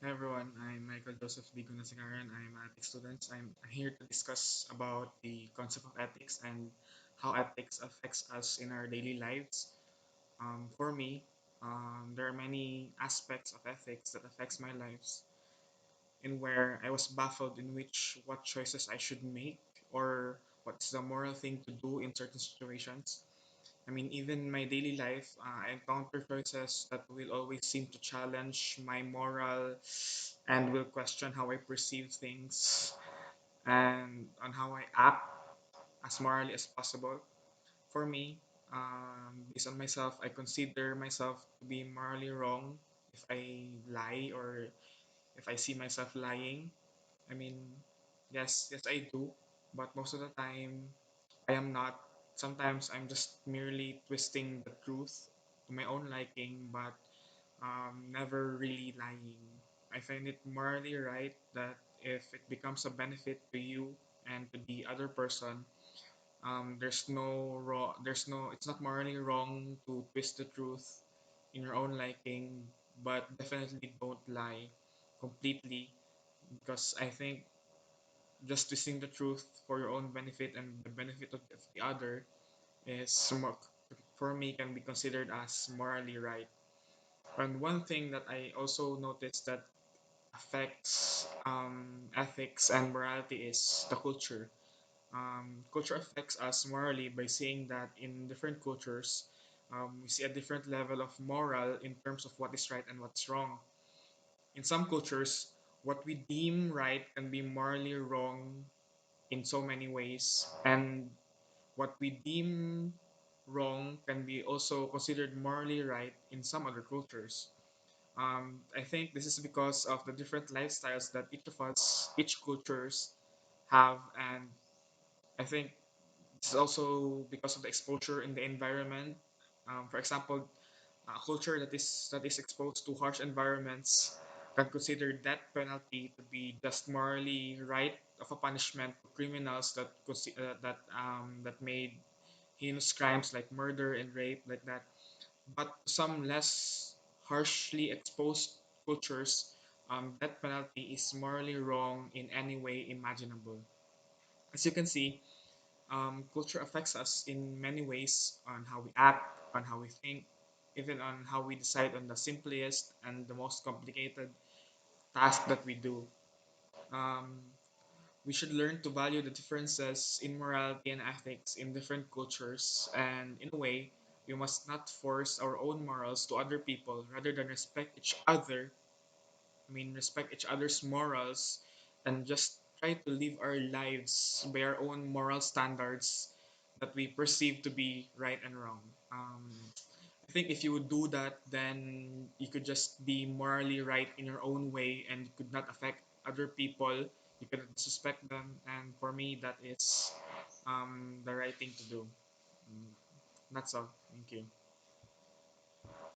Hi everyone, I'm Michael Joseph D. Gunasagaran. I'm an ethics student. I'm here to discuss about the concept of ethics and how ethics affects us in our daily lives. For me, there are many aspects of ethics that affects my lives in where I was baffled in which what choices I should make or what's the moral thing to do in certain situations. I mean, even in my daily life, I encounter choices that will always seem to challenge my moral and will question how I perceive things and on how I act as morally as possible. For me, based on myself, I consider myself to be morally wrong if I lie or if I see myself lying. I mean, yes, I do, but most of the time, I am not. Sometimes I'm just merely twisting the truth to my own liking, but never really lying. I find it morally right that if it becomes a benefit to you and to the other person, there's no wrong. There's no. It's not morally wrong to twist the truth in your own liking, but definitely don't lie completely because I think just twisting the truth for your own benefit and the benefit of the other is more, for me can be considered as morally right. And one thing that I also noticed that affects ethics and morality is the culture. Culture affects us morally by saying that in different cultures, we see a different level of moral in terms of what is right and what's wrong. In some cultures, what we deem right can be morally wrong in so many ways, and what we deem wrong can be also considered morally right in some other cultures. I think this is because of the different lifestyles that each of us, each cultures have, and I think this is also because of the exposure in the environment. For example, a culture that is exposed to harsh environments can consider death penalty to be just morally right of a punishment to criminals that made heinous crimes like murder and rape like that. But some less harshly exposed cultures, death penalty is morally wrong in any way imaginable. As you can see, culture affects us in many ways on how we act, on how we think, even on how we decide on the simplest and the most complicated task that we do. Um, we should learn to value the differences in morality and ethics in different cultures, and in a way, we must not force our own morals to other people rather than respect each other. I mean, respect each other's morals and just try to live our lives by our own moral standards that we perceive to be right and wrong. I think if you would do that, then you could just be morally right in your own way and you could not affect other people. You could suspect them, and for me, that is the right thing to do. Mm, That's all. Thank you.